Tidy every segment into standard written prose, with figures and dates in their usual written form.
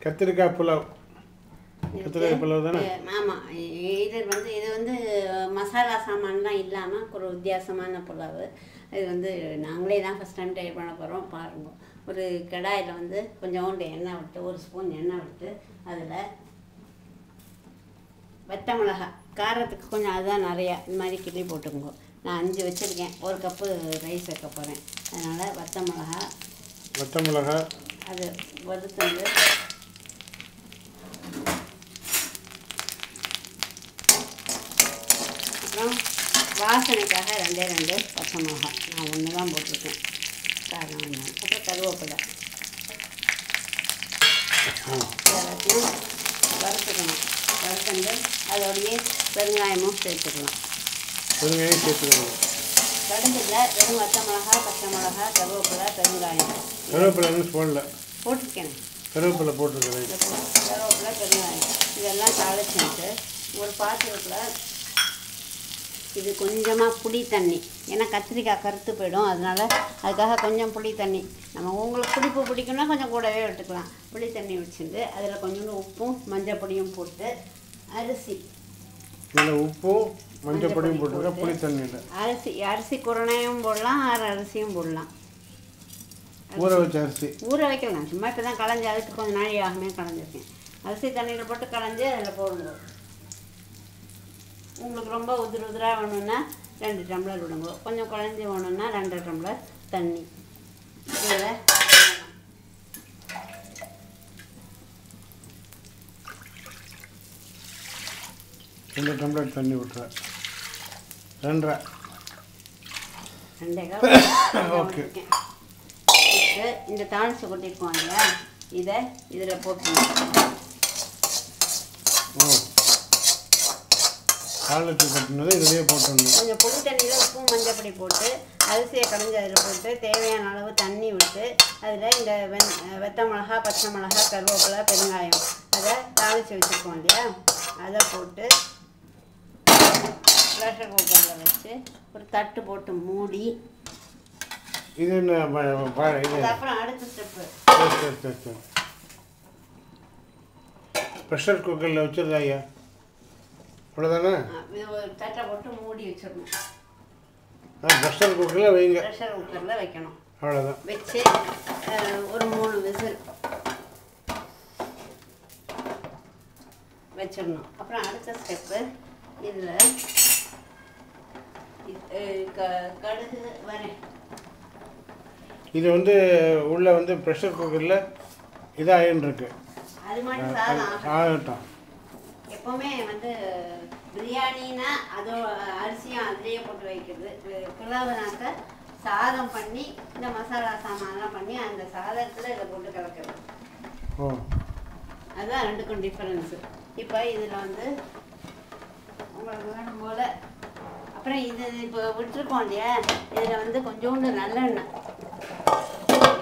கத்திரிக்காய் புலாவ். கத்திரிக்காய் புலாவ் தானே? ஆமாம். இது வந்து மசாலா சாமான்லாம் இல்லாமல் ஒரு வித்தியாசமான புலாவு. இது வந்து நாங்களே தான் ஃபஸ்ட் டைம் ட்ரை பண்ண போகிறோம். பாருங்க. ஒரு கடாயில் வந்து கொஞ்சோண்டு எண்ணெய் விட்டு, ஒரு ஸ்பூன் எண்ணெய் விட்டு, அதில் வத்த மிளகா காரத்துக்கு கொஞ்சம் அதுதான் நிறையா இந்த மாதிரி கிள்ளி போட்டுக்கோங்க. நான் 5 வச்சுருக்கேன். 1 கப்பு ரைஸ் வைக்க போகிறேன். அதனால் வத்த மிளகா அது வறுத்துண்டு அப்புறம் வாசனைக்காக 2 பச்சை மிளகா. நான் 1 தான் போட்டிருக்கேன். காரம் வேணும். அப்புறம் கருவேப்பிலை எல்லாத்தையும் வறுத்துக்கணும். வறுத்துண்டு அதோடையே பெருங்காயமும் சேர்த்துக்கலாம். கடுகுல வெறும் வத்த மிளகா, பச்சை மிளகா, கருவேப்பிலை, பெருங்காயம். போட்டிருக்கேன். கருவேப்பிலை போட்டிருக்கேன். கருவேப்பிலை, பெருங்காயம் இதெல்லாம் தாளிச்சுட்டு ஒரு பாத்திரத்தில் இது கொஞ்சமாக புளி தண்ணி. ஏன்னா கத்திரிக்காய் கருத்து போயிடும். அதுக்காக கொஞ்சம் புளி தண்ணி. உங்களுக்கு புளிப்பு பிடிக்குன்னா கொஞ்சம் கூடவே விட்டுக்கலாம். புளி தண்ணி வச்சுட்டு அதில் கொஞ்சோண்டு உப்பும் மஞ்சள் பொடியும் போட்டு உப்பும் மஞ்சள் பொடியும் போட்டு புளி தண்ணியில் அரிசி குருணையும் போடலாம், அரிசியும் போடலாம். ஊற வச்ச அரிசி ஊற வைக்கலாம். சும்மா இப்போ தான் களைஞ்சி அதுக்கு கொஞ்சம் நாளை ஆகுமே களைஞ்சிருக்கேன். அரிசி தண்ணியில் போட்டு களைஞ்சி அதில் போடுங்க. உங்களுக்கு ரொம்ப உதிராக வேணும்னா 2 டம்ளர் விடுங்க. கொஞ்சம் குழஞ்சி வேணும்னா 2 டம்ளர் தண்ணி. இதில் 2 டம்ளர் தண்ணி விட்டுறேன். 2.5 ஓகே. இந்த தாளிச்சு கொட்டிருக்கோம் இல்லையா, இதை இதில் போட்டுருங்க. தாளிச்சு கொட்டினதை இதிலே போட்டுடணும். கொஞ்சம் புளி தண்ணியில் உப்பு மஞ்சள் பொடி போட்டு அரிசியை கடைஞ்சி அதில் போட்டு தேவையான அளவு தண்ணி விட்டு அதில் இந்த வெத்த மிளகா, பச்சை மிளகா, கருவேப்பிலை, பெருங்காயம் அதை தாளித்து வச்சுருக்கோம் இல்லையா, அதை போட்டு ப்ரெஷர் குக்கரில் வச்சு ஒரு தட்டு போட்டு மூடி. இது அப்புறம் அடுத்த ஸ்டெப்பு ப்ரெஷர் குக்கரில் வச்சுருந்தா ஐயா அவ்வளோதானே? இது ஒரு தட்டை போட்டு மூடி வச்சிடணும். ப்ரெஷர் குக்கரில் வைங்க. ப்ரெஷர் குக்கரில் வைக்கணும். அவ்வளோதான். வச்சு ஒரு 3 விசில் வச்சிடணும். அப்புறம் அடுத்த ஸ்டெப்பு இதில் கடுகு வரேன். இது வந்து உள்ள வந்து ப்ரெஷர் குக்கரில் இதாகின்னு இருக்கு. அது மாதிரி சாதம் ஆகட்டும். எப்போவுமே வந்து பிரியாணின்னா அதோ அரிசியும் அதிலேயே போட்டு வைக்கிறது. புலாவுனாக்க சாதம் பண்ணி இந்த மசாலா சாமான்லாம் பண்ணி அந்த சாதத்தில் இதை போட்டு கலக்கிறது. அதுதான் 2க்கும் டிஃப்ரென்ஸு. இப்போ இதில் வந்து உங்களுக்கு வேணும் போல் அப்புறம் இது இப்போ விட்டுருக்கோம் இல்லையா, இதில் வந்து கொஞ்சோண்டு நல்லெண்ணெய்,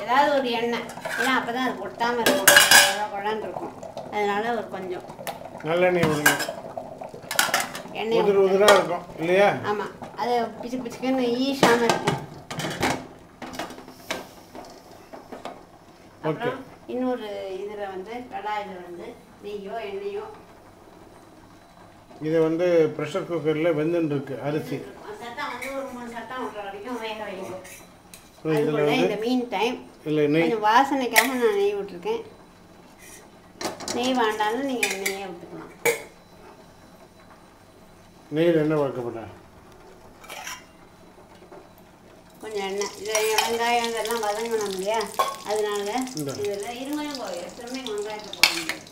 ஏதாவது ஒரு எண்ணெய், ஏன்னா அப்போ தான் அது ஒட்டாமல் இருக்கும், கொழான்னு இருக்கும். அதனால ஒரு கொஞ்சம் நல்லெண்ணெய் விடுங்க. எண்ணெய் உதிராக இருக்கும் இல்லையா? ஆமாம், அது பிச்சு பிச்சுக்குன்னு ஈஸாமல் இருக்கும். அப்புறம் இன்னொரு இதில் வந்து கடாயில் வந்து நெய்யோ எண்ணெயோ இது வந்து ப்ரெஷர் குக்கரில் வெந்துன்னு இருக்கு அரிசி. சட்டம் வந்து ஒரு 3 சட்டம் விட்ற வரைக்கும் வேக வைக்கும். இந்த மீன் டைம் கொஞ்சம் வாசனைக்காக நான் நெய் விட்டுருக்கேன். நெய் வேண்டாலும் நீங்கள் நெய்யை விட்டுக்கலாம். நெய்யில் என்ன வளர்க்கப்பட்டா கொஞ்சம் எண்ணெய். இதில் வெங்காயம் இதெல்லாம் வதங்கணும் இல்லையா, அதனால இதில் இருமையும் எப்பவுமே வெங்காயத்தை போட முடியாது.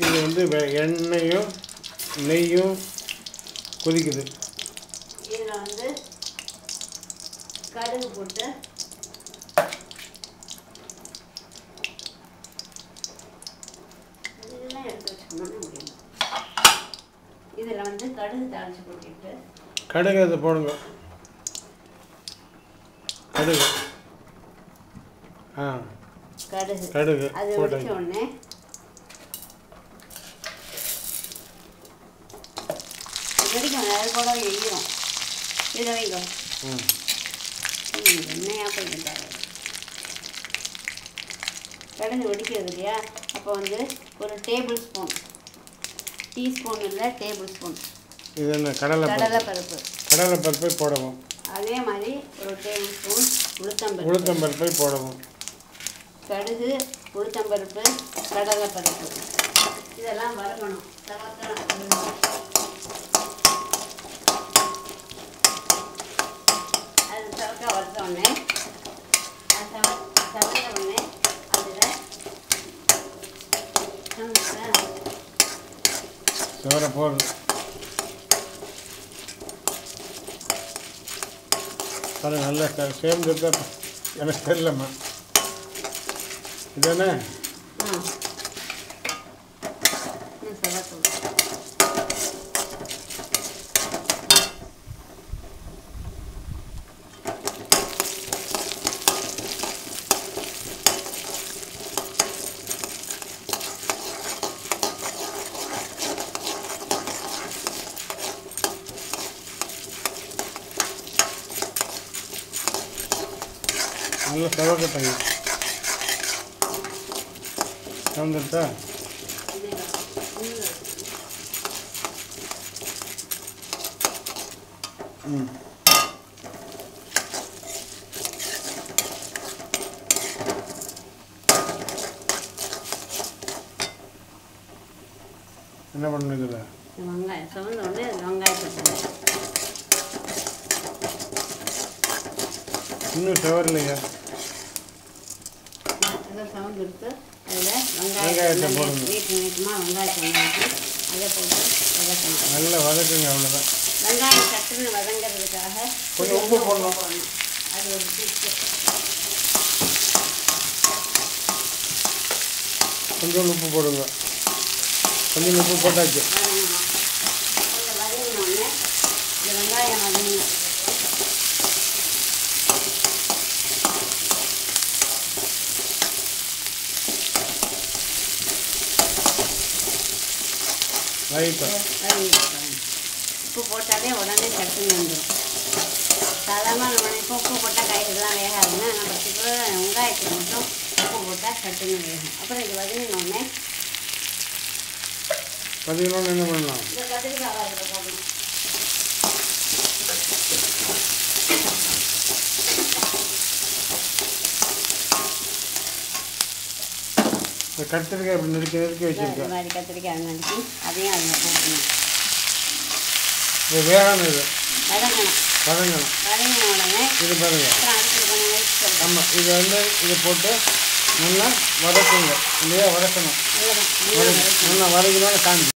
இது வந்து எண்ணெயும் நெய்யும் கொதிக்குது. இதில் வந்து கடுகு போட்டு இதெல்லாம் எடுத்து வச்சுக்கணும்னு முடியும். இதில் வந்து கடுகு தாளிச்சு போட்டுட்டு கடுகு அதை போடுங்க. கடுகு கடுகு அது வெடிச்ச உடனே வெடிக்கும், அது கூட எரியும். இதில் வைக்கும். எண்ணெயாக போய்க்கிட்டாரு. கடுகு வெடிக்கிறது இல்லையா, அப்போ வந்து ஒரு டேபிள் ஸ்பூன், டீஸ்பூன் இல்லை டேபிள் ஸ்பூன் இது என்ன கடலைப்பருப்பு போடவும். அதே மாதிரி ஒரு டேபிள் ஸ்பூன் உளுத்தம்பருப்பை போடவும். கடுகு, உளுத்தம்பருப்பு, கடலைப்பருப்பு இதெல்லாம் வறுக்கணும். அது சவக்க வறுத்த உடனே சவந்த உடனே அதில் சவர போடுது. அது நல்லா சேர்ந்து எனக்கு தெரியலம்மா. இதுதானே நல்ல செவக்கட்டாங்க. வந்துட்டா என்ன பண்ணணும்? இதில் வெங்காயம் சவந்த உடனே வெங்காயத்தை போடணும். இன்னும் செவரலையா? சவுண்ட் எடுத்து அதில் வெங்காயத்தை போடணும். நீட்டமாக வெங்காயத்தை வதக்கி அதை போட்டு வதக்கணும். நல்லா வதக்குங்க, அவ்வளோதான். வெங்காயம் சட்டுன்னு வதங்கிறதுக்காக கொஞ்சம் உப்பு போடணும். அது ஒரு டிப்ஸு. கொஞ்சம் உப்பு போடுங்க. கொஞ்சம் உப்பு போட்டாச்சு. வதங்கணும். கொஞ்சம் வதங்கினோடனே இந்த வெங்காயம் வதங்கணும். உப்பு போட்டாலே உடனே சட்டுன்னு வந்துடும். சாதாரணமாக நம்ம நினைப்போம் உப்பு போட்டால் காய்கறிலாம் வேகாதுன்னு, ஆனால் பர்டிகுலராக வெங்காயத்தில் மட்டும் உப்பு போட்டால் சட்டுன்னு வேகும். அப்புறம் இது வதங்கினோடனே என்ன பண்ணலாம்? இந்த கத்திரிக்காய் அதில் போடணும். இந்த கத்திரிக்காய் இப்படி நறுக்கி வச்சுருக்கேன். இந்த மாதிரி கத்திரிக்காய் நறுக்கி அதையும் அதில் போட்டணும். இது வேகணும். இது வதங்கணும். வதங்கின உடனே இது பாருங்க. அப்புறம் அடுத்து கொஞ்சம் வச்சு ஆமாம், இது வந்து இதை போட்டு நல்லா வதக்குங்க. இல்லையா? வதக்கணும். நல்லா நல்லா வதக்கினோன்னு காஞ்சி